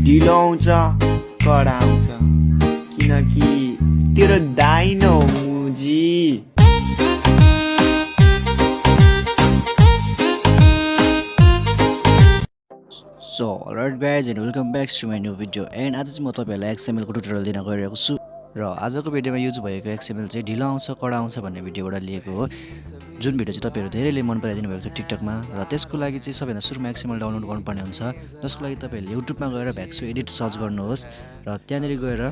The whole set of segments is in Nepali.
ढिलो आउँछ कडा आउँछ किनकि तेरो दाइन हो मुजी। So alright guys, and welcome back to my new video. And आज चाहिँ म तपाईहरुलाई XML को ट्युटोरियल दिन गइरहेको छु र आजको भिडियोमा युज भएको XML चाहिँ ढिलो आउँछ कडा आउँछ भन्ने भिडियोबाट लिएको हो, जुन भिडियो चाहिँ तपाईहरु धेरैले मन पराइदिनु भएको थियो टिकटकमा। र त्यसको लागि चाहिँ सबैभन्दा सुरुमा XML डाउनलोड गर्नुपर्ने हुन्छ, जसको लागि तपाईहरुले युट्युबमा गएर VaCxo एडिट सर्च गर्नुहोस् र त्यहाँनेर गएर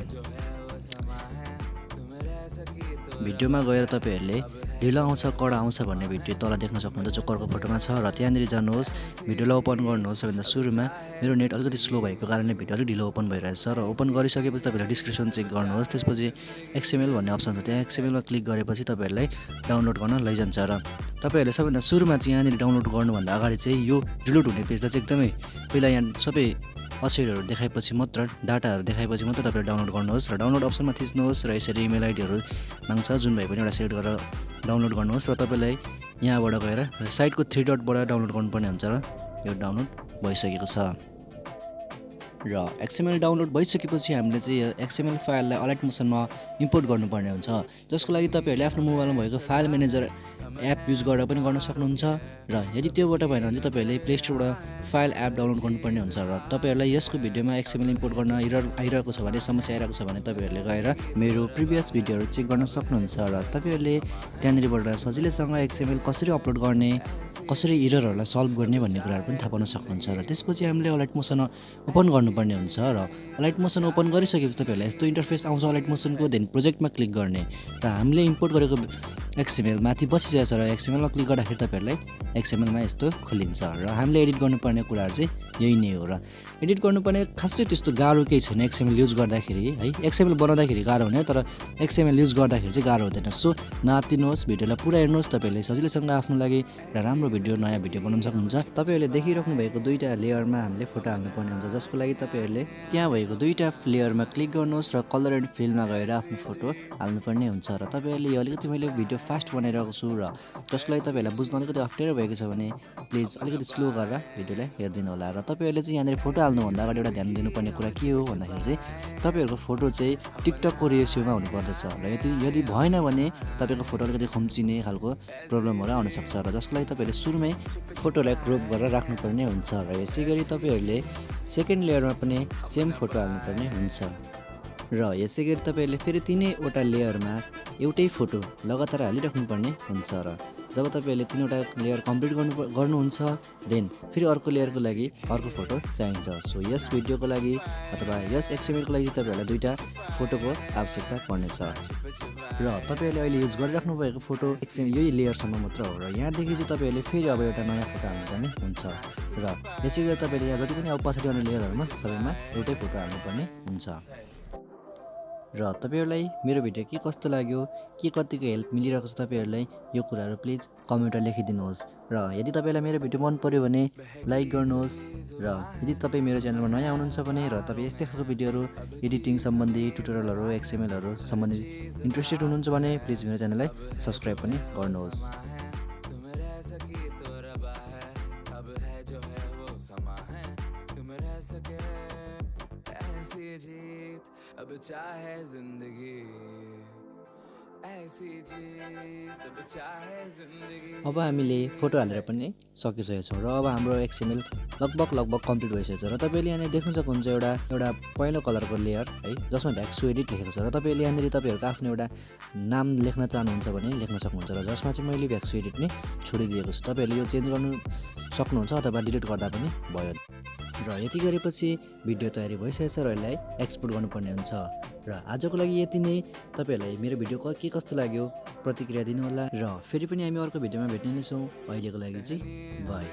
भिडियोमा गएर तपाईहरुले ढिलो आउँछ कडा आउँछ भन्ने भिडियो तल देख्न सक्नुहुन्छ, जोकरको फोटोमा छ। र त्यहाँनेर जानुहोस्, भिडियोलाई ओपन गर्नुहोस्। सबैभन्दा सुरुमा मेरो नेट अलिकति स्लो भएको कारणले भिडियो अलि ढिलो ओपन भइरहेछ र ओपन गरिसकेपछि तपाईहरुले डिस्क्रिप्सन चेक गर्नुहोस्। त्यसपछि XML भन्ने अप्सन छ, त्यहाँ XML मा क्लिक गरेपछि तपाईहरुलाई डाउनलोड गर्न लैजान्छ। र तपाईहरुले सबैभन्दा सुरुमा चाहिँ यहाँनेर डाउनलोड गर्नुभन्दा अगाडि चाहिँ यो रिलोड हुने पेजलाई चाहिँ एकदमै पहिला यहाँ सबै अक्षरहरू देखाएपछि मात्र, डाटाहरू देखाएपछि मात्र तपाईहरु डाउनलोड गर्नुहोस् र डाउनलोड अप्सनमा थिच्नुहोस् र यसरी इमेल आइडीहरू माग्छ, जुन भए पनि एउटा सेलेक्ट गरेर डाउनलोड गर्नुहोस्। र तपाईलाई यहाँबाट गएर साइडको 3 डटबाट डाउनलोड गर्नुपर्ने हुन्छ र यो डाउनलोड भइसकेको छ। र XML डाउनलोड भइसकेपछि हामीले चाहिँ XML फाइललाई ALIGHTMOTIOनमा इम्पोर्ट गर्नुपर्ने हुन्छ, जसको लागि तपाईहरुले आफ्नो मोबाइलमा भएको फाइल म्यानेजर एप युज गरेर पनि गर्न सक्नुहुन्छ। र यदि त्योबाट भएन भने तपाईहरुले प्ले स्टोरबाट फाइल एप डाउनलोड गर्नुपर्ने हुन्छ। र तपाईहरुलाई यसको भिडियोमा XML इम्पोर्ट गर्न एरर आइरहेको छ भने, समस्या आइरहेको छ भने तपाईहरुले गएर मेरो प्रिभियस भिडियोहरु चेक गर्न सक्नुहुन्छ र तपाईहरुले त्यहाँनेरबाट सजिलैसँग XML कसरी अपलोड गर्ने, कसरी एररहरुलाई सल्भ गर्ने भन्ने कुराहरु पनि थाहा पाउन सक्नुहुन्छ। र त्यसपछि हामीले ALIGHTMOTIOन ओपन गर्नुपर्ने हुन्छ र ALIGHTMOTIOन ओपन गरिसकेपछि तपाईहरुलाई यस्तो इन्टरफेस आउँछ ALIGHTMOTIOनको, देन प्रोजेक्टमा क्लिक गर्ने र हामीले इम्पोर्ट गरेको XML माथि बसिरहेछ र XML मा क्लिक गर्दाखेरि तपाईहरुलाई XML मा यस्तो खोलिन्छ र हामीले एडिट गर्नुपर्ने कुराहरु चाहिँ यही नै हो। र एडिट गर्नुपर्ने खासै त्यस्तो गाह्रो केही छैन XML युज गर्दाखेरि है। XML बनाउँदाखेरि गाह्रो हुने, तर XML युज गर्दाखेरि चाहिँ गाह्रो हुँदैन। सो नातिनुहोस्, भिडियोलाई पुरा हेर्नुहोस्, तपाईहरुले सजिलैसँग आफ्नो लागि र राम्रो भिडियो, नयाँ भिडियो बनाउन सक्नुहुन्छ। तपाईहरुले देखिराख्नु भएको दुईटा लेयरमा हामीले फोटो हाल्नुपर्ने हुन्छ, जसको लागि तपाईहरुले त्यहाँ भएको दुईटा लेयरमा क्लिक गर्नुहोस् र कलर एन्ड फिलमा गएर आफ्नो फोटो हाल्नुपर्ने हुन्छ। र तपाईहरुले यो अलिकति मैले भिडियो फास्ट बनाइरहेको छु र जसको लागि तपाईहरुलाई बुझ्न अलिकति अप्ठ्यारो भएको छ भने प्लिज अलिकति स्लो गरेर भिडियोलाई हेर्दिनु होला। र तपाईहरुले चाहिँ यहाँनेर फोटो हाल्नुभन्दा अगाडि एउटा ध्यान दिनुपर्ने कुरा के हो भन्दाखेरि चाहिँ तपाईहरुको फोटो चाहिँ टिकटकको रेसियोमा हुनुपर्दछ र यदि भएन भने तपाईको फोटो अलिकति खुम्चिने खालको प्रब्लमहरु आउन सक्छ। र जसको लागि तपाईहरुले सुरुमै फोटोलाई क्रप गरेर राख्नुपर्ने हुन्छ र यसैगरी तपाईहरुले सेकेन्ड लेयरमा पनि सेम फोटो हाल्नुपर्ने हुन्छ। र यसैगरी तपाईहरुले फेरि तीनैवटा लेयरमा एउटै फोटो लगातार हालिराख्नुपर्ने हुन्छ। र जब तपाईहरुले तीनवटा लेयर कम्प्लिट गर्नुहुन्छ, देन फेरि अर्को लेयरको लागि अर्को फोटो चाहिन्छ। सो यस भिडियोको लागि अथवा यस XML को लागि तपाईहरुलाई दुईटा फोटोको आवश्यकता पर्नेछ। र तपाईहरुले अहिले युज गरिराख्नु भएको फोटो XML यही लेयरसम्म मात्र हो र यहाँदेखि चाहिँ तपाईहरुले फेरि अब एउटा नयाँ फोटो हाल्नुपर्ने हुन्छ। र यसैगरी तपाईहरुले यहाँ जति पनि अब पछाडि आउने लेयरहरुमा सबैमा एउटै फोटो हाल्नुपर्ने हुन्छ। र तपाईहरुलाई मेरो भिडियो के कस्तो लाग्यो, के कतिको हेल्प मिलिरहेको छ तपाईहरुलाई, यो कुराहरु प्लिज कमेन्टमा लेखिदिनुहोस्। र यदि तपाईलाई मेरो भिडियो मन पर्यो भने लाइक गर्नुहोस्। र यदि तपाई मेरो च्यानलमा नयाँ हुनुहुन्छ भने र तपाई यस्तै खालको भिडियोहरु, एडिटिङ सम्बन्धी ट्युटोरियलहरु, XMLहरु सम्बन्धी इन्ट्रेस्टेड हुनुहुन्छ भने प्लिज मेरो च्यानललाई सब्स्क्राइब पनि गर्नुहोस्। अब चाहे जिंदगी ऐसी जीत, अब चाहे जिंदगी। अब हामीले फोटो हालेर पनि सकिसकेको छौँ र अब हाम्रो XML लगभग कम्प्लिट भइसकेको छ। र तपाईले यहाँ देख्न सक्नुहुन्छ एउटा पहेँलो कलरको लेयर है, जसमा VaCxo एडिट लेखेको छ। र तपाईले यहाँनेर तपाईहरुको आफ्नो एउटा नाम लेख्न चाहनुहुन्छ भने लेख्न सक्नुहुन्छ, र जसमा चाहिँ मैले VaCxo एडिट नै छोडिदिएको छु। तपाईहरुले यो चेन्ज गर्नु सक्नुहुन्छ अथवा डिलिट गर्दा पनि भयो। र यति गरेपछि भिडियो तयारी भइसकेको छ र यसलाई एक्सपोर्ट गर्नुपर्ने हुन्छ। र आजको लागि यति नै। तपाईहरुलाई मेरो भिडियो के कस्तो लाग्यो प्रतिक्रिया दिनु होला र फेरि पनि हामी अर्को भिडियोमा भेट्ने नै छौँ। अहिलेको लागि चाहिँ बाइ।